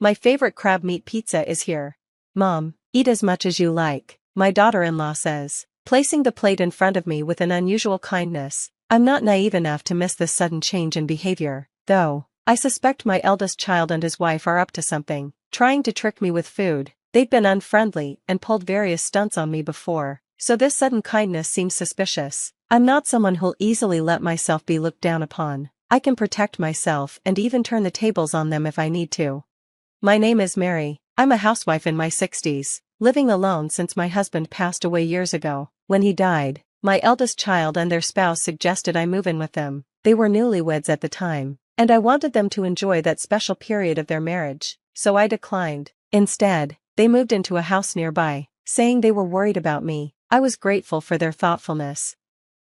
My favorite crab meat pizza is here. Mom, eat as much as you like, my daughter-in-law says, placing the plate in front of me with an unusual kindness. I'm not naive enough to miss this sudden change in behavior, though. I suspect my eldest child and his wife are up to something, trying to trick me with food. They've been unfriendly and pulled various stunts on me before, so this sudden kindness seems suspicious. I'm not someone who'll easily let myself be looked down upon. I can protect myself and even turn the tables on them if I need to. My name is Mary. I'm a housewife in my 60s, living alone since my husband passed away years ago. When he died, my eldest child and their spouse suggested I move in with them. They were newlyweds at the time, and I wanted them to enjoy that special period of their marriage, so I declined. Instead, they moved into a house nearby, saying they were worried about me. I was grateful for their thoughtfulness.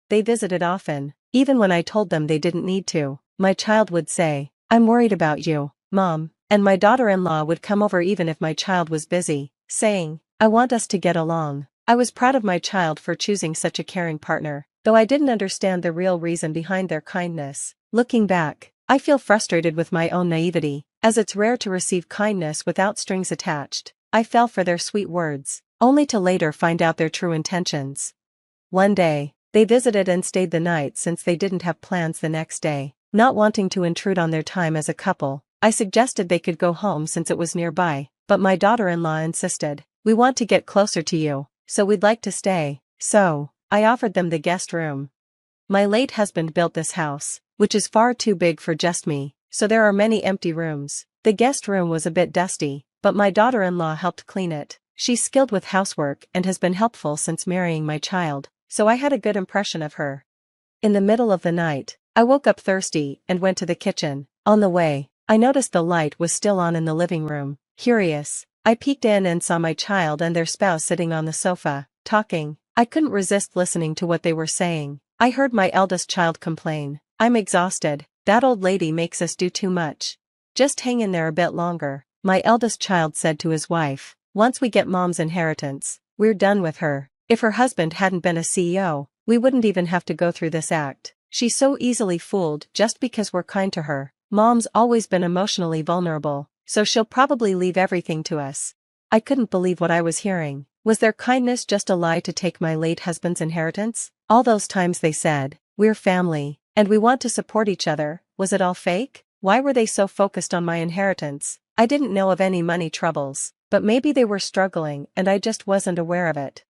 They visited often, even when I told them they didn't need to. My child would say, "I'm worried about you, Mom," and my daughter-in-law would come over even if my child was busy, saying, "I want us to get along." I was proud of my child for choosing such a caring partner, though I didn't understand the real reason behind their kindness. Looking back, I feel frustrated with my own naivety, as it's rare to receive kindness without strings attached. I fell for their sweet words, only to later find out their true intentions. One day, they visited and stayed the night since they didn't have plans the next day. Not wanting to intrude on their time as a couple, I suggested they could go home since it was nearby, but my daughter-in-law insisted. "We want to get closer to you, so we'd like to stay." So, I offered them the guest room. My late husband built this house, which is far too big for just me, so there are many empty rooms. The guest room was a bit dusty, but my daughter-in-law helped clean it. She's skilled with housework and has been helpful since marrying my child, so I had a good impression of her. In the middle of the night, I woke up thirsty and went to the kitchen. On the way, I noticed the light was still on in the living room. Curious, I peeked in and saw my child and their spouse sitting on the sofa, talking. I couldn't resist listening to what they were saying. I heard my eldest child complain, "I'm exhausted, that old lady makes us do too much. Just hang in there a bit longer." My eldest child said to his wife, "Once we get Mom's inheritance, we're done with her. If her husband hadn't been a CEO, we wouldn't even have to go through this act. She's so easily fooled just because we're kind to her. Mom's always been emotionally vulnerable, so she'll probably leave everything to us." I couldn't believe what I was hearing. Was their kindness just a lie to take my late husband's inheritance? All those times they said, "We're family, and we want to support each other," was it all fake? Why were they so focused on my inheritance? I didn't know of any money troubles, but maybe they were struggling and I just wasn't aware of it.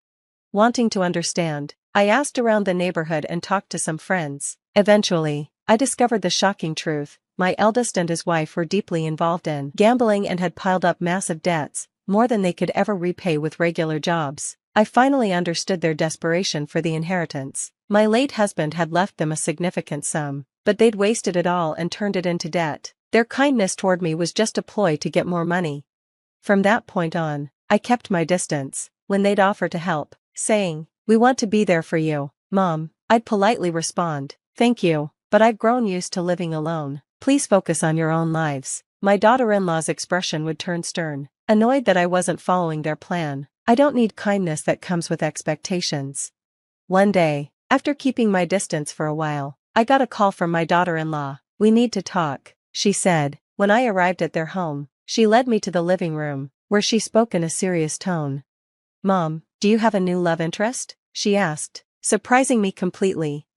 Wanting to understand, I asked around the neighborhood and talked to some friends. Eventually, I discovered the shocking truth. My eldest and his wife were deeply involved in gambling and had piled up massive debts, more than they could ever repay with regular jobs. I finally understood their desperation for the inheritance. My late husband had left them a significant sum, but they'd wasted it all and turned it into debt. Their kindness toward me was just a ploy to get more money. From that point on, I kept my distance. When they'd offer to help, saying, "We want to be there for you, Mom," I'd politely respond, "Thank you, but I've grown used to living alone. Please focus on your own lives." My daughter-in-law's expression would turn stern, annoyed that I wasn't following their plan. I don't need kindness that comes with expectations. One day, after keeping my distance for a while, I got a call from my daughter-in-law. "We need to talk," she said. When I arrived at their home, she led me to the living room, where she spoke in a serious tone. "Mom, do you have a new love interest?" she asked, surprising me completely.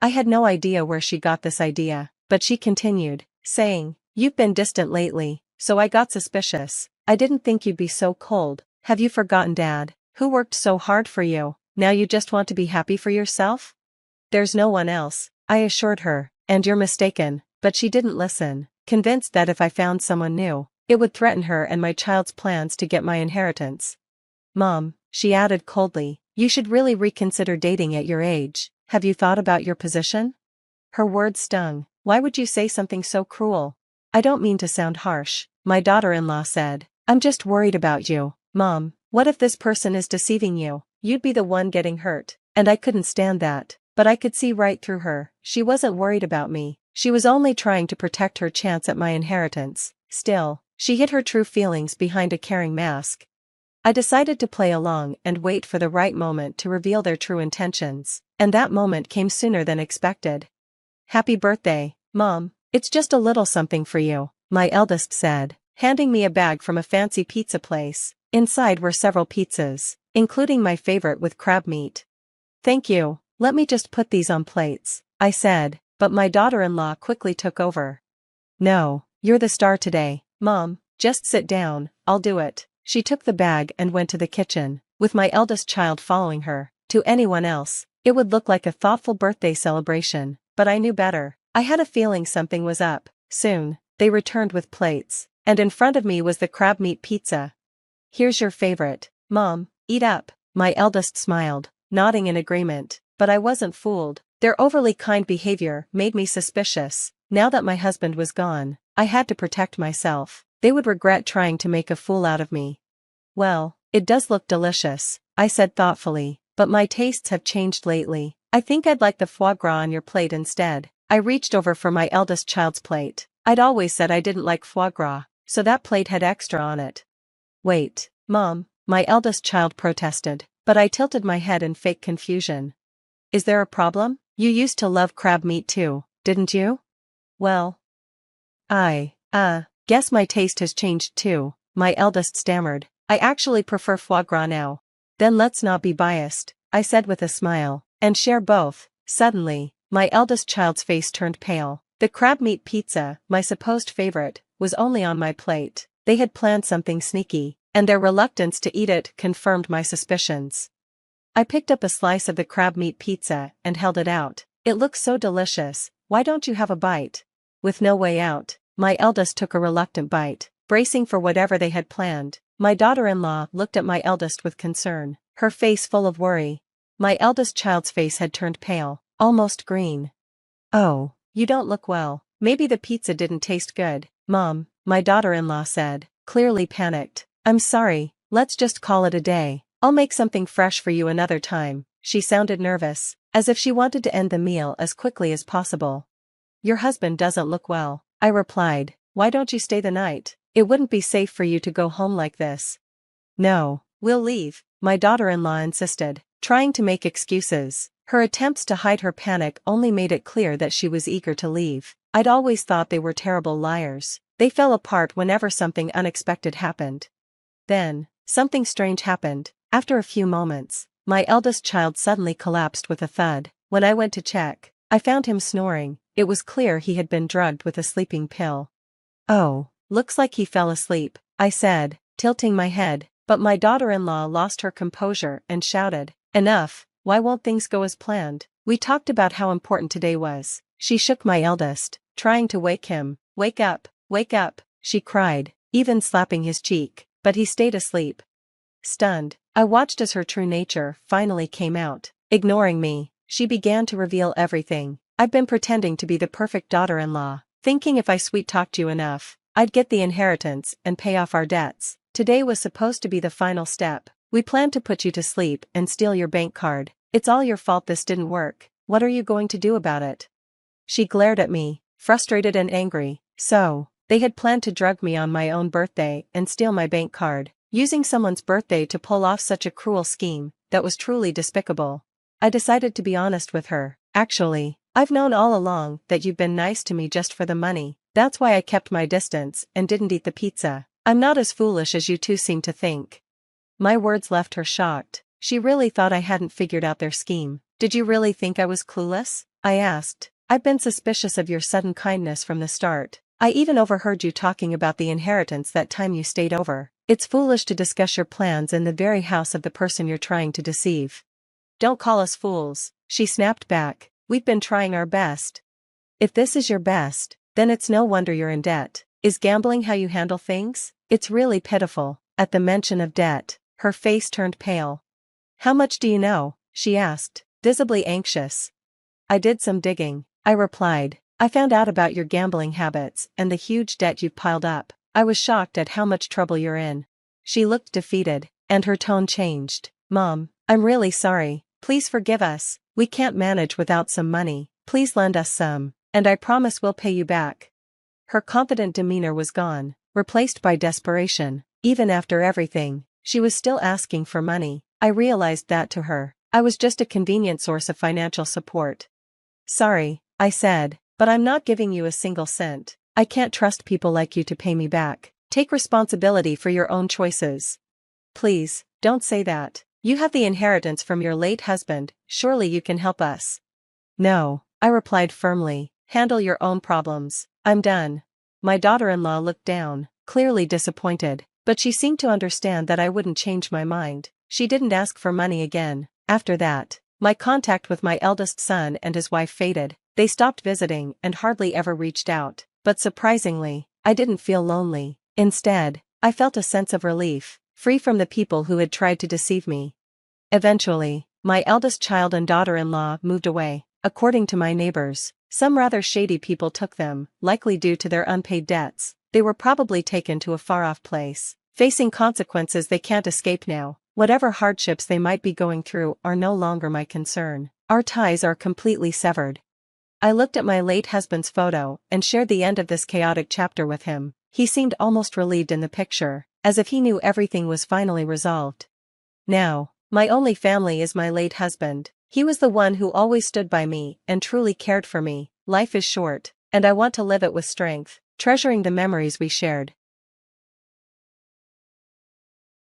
I had no idea where she got this idea, but she continued, saying, "You've been distant lately, so I got suspicious. I didn't think you'd be so cold. Have you forgotten Dad, who worked so hard for you? Now you just want to be happy for yourself?" "There's no one else," I assured her, "and you're mistaken." But she didn't listen, convinced that if I found someone new, it would threaten her and my child's plans to get my inheritance. "Mom," she added coldly, "you should really reconsider dating at your age. Have you thought about your position?" Her words stung. Why would you say something so cruel? "I don't mean to sound harsh," my daughter-in-law said. "I'm just worried about you, Mom. What if this person is deceiving you? You'd be the one getting hurt." And I couldn't stand that, but I could see right through her. She wasn't worried about me. She was only trying to protect her chance at my inheritance. Still, she hid her true feelings behind a caring mask. I decided to play along and wait for the right moment to reveal their true intentions, and that moment came sooner than expected. "Happy birthday, Mom. It's just a little something for you," my eldest said, handing me a bag from a fancy pizza place. Inside were several pizzas, including my favorite with crab meat. "Thank you, let me just put these on plates," I said, but my daughter-in-law quickly took over. "No, you're the star today, Mom, just sit down, I'll do it." She took the bag and went to the kitchen, with my eldest child following her. To anyone else, it would look like a thoughtful birthday celebration, but I knew better. I had a feeling something was up. Soon, they returned with plates, and in front of me was the crab meat pizza. "Here's your favorite, Mom, eat up." My eldest smiled, nodding in agreement, but I wasn't fooled. Their overly kind behavior made me suspicious. Now that my husband was gone, I had to protect myself. They would regret trying to make a fool out of me. "Well, it does look delicious," I said thoughtfully, "but my tastes have changed lately. I think I'd like the foie gras on your plate instead." I reached over for my eldest child's plate. I'd always said I didn't like foie gras, so that plate had extra on it. "Wait, Mom," my eldest child protested, but I tilted my head in fake confusion. "Is there a problem? You used to love crab meat too, didn't you?" "Well, guess my taste has changed too," my eldest stammered. "I actually prefer foie gras now." "Then let's not be biased," I said with a smile, "and share both." Suddenly, my eldest child's face turned pale. The crab meat pizza, my supposed favorite, was only on my plate. They had planned something sneaky, and their reluctance to eat it confirmed my suspicions. I picked up a slice of the crab meat pizza and held it out. "It looks so delicious, why don't you have a bite?" With no way out, my eldest took a reluctant bite, bracing for whatever they had planned. My daughter-in-law looked at my eldest with concern, her face full of worry. My eldest child's face had turned pale, almost green. "Oh, you don't look well. Maybe the pizza didn't taste good, Mom," my daughter-in-law said, clearly panicked. "I'm sorry, let's just call it a day. I'll make something fresh for you another time." She sounded nervous, as if she wanted to end the meal as quickly as possible. "Your husband doesn't look well," I replied. "Why don't you stay the night? It wouldn't be safe for you to go home like this." "No, we'll leave," my daughter-in-law insisted, trying to make excuses. Her attempts to hide her panic only made it clear that she was eager to leave. I'd always thought they were terrible liars. They fell apart whenever something unexpected happened. Then, something strange happened. After a few moments, my eldest child suddenly collapsed with a thud. When I went to check, I found him snoring. It was clear he had been drugged with a sleeping pill. "Oh, looks like he fell asleep," I said, tilting my head, but my daughter-in-law lost her composure and shouted, "Enough, why won't things go as planned? We talked about how important today was." She shook my eldest, trying to wake him. Wake up," she cried, even slapping his cheek, but he stayed asleep. Stunned, I watched as her true nature finally came out. Ignoring me, she began to reveal everything. "I've been pretending to be the perfect daughter-in-law, thinking if I sweet-talked you enough, I'd get the inheritance and pay off our debts. Today was supposed to be the final step. We planned to put you to sleep and steal your bank card. It's all your fault this didn't work. What are you going to do about it?" She glared at me, frustrated and angry. So, they had planned to drug me on my own birthday and steal my bank card. Using someone's birthday to pull off such a cruel scheme, that was truly despicable. I decided to be honest with her. "Actually, I've known all along that you've been nice to me just for the money. That's why I kept my distance and didn't eat the pizza. I'm not as foolish as you two seem to think." My words left her shocked. She really thought I hadn't figured out their scheme. "Did you really think I was clueless?" I asked. "I've been suspicious of your sudden kindness from the start. I even overheard you talking about the inheritance that time you stayed over. It's foolish to discuss your plans in the very house of the person you're trying to deceive." "Don't call us fools," she snapped back. "We've been trying our best." "If this is your best, then it's no wonder you're in debt. Is gambling how you handle things? It's really pitiful." At the mention of debt, her face turned pale. "How much do you know?" she asked, visibly anxious. "I did some digging," I replied. "I found out about your gambling habits and the huge debt you've piled up. I was shocked at how much trouble you're in." She looked defeated, and her tone changed. "Mom, I'm really sorry. Please forgive us. We can't manage without some money. Please lend us some, and I promise we'll pay you back." Her confident demeanor was gone, replaced by desperation. Even after everything, she was still asking for money. I realized that to her, I was just a convenient source of financial support. "Sorry," I said, "but I'm not giving you a single cent. I can't trust people like you to pay me back." Take responsibility for your own choices. Please, don't say that. You have the inheritance from your late husband, surely you can help us. No, I replied firmly, handle your own problems. I'm done. My daughter-in-law looked down, clearly disappointed, but she seemed to understand that I wouldn't change my mind. She didn't ask for money again. After that, my contact with my eldest son and his wife faded. They stopped visiting and hardly ever reached out. But surprisingly, I didn't feel lonely. Instead, I felt a sense of relief, free from the people who had tried to deceive me. Eventually, my eldest child and daughter-in-law moved away. According to my neighbors, some rather shady people took them, likely due to their unpaid debts. They were probably taken to a far-off place, facing consequences they can't escape now. Whatever hardships they might be going through are no longer my concern. Our ties are completely severed. I looked at my late husband's photo and shared the end of this chaotic chapter with him. He seemed almost relieved in the picture, as if he knew everything was finally resolved. Now, my only family is my late husband. He was the one who always stood by me and truly cared for me. Life is short, and I want to live it with strength, treasuring the memories we shared.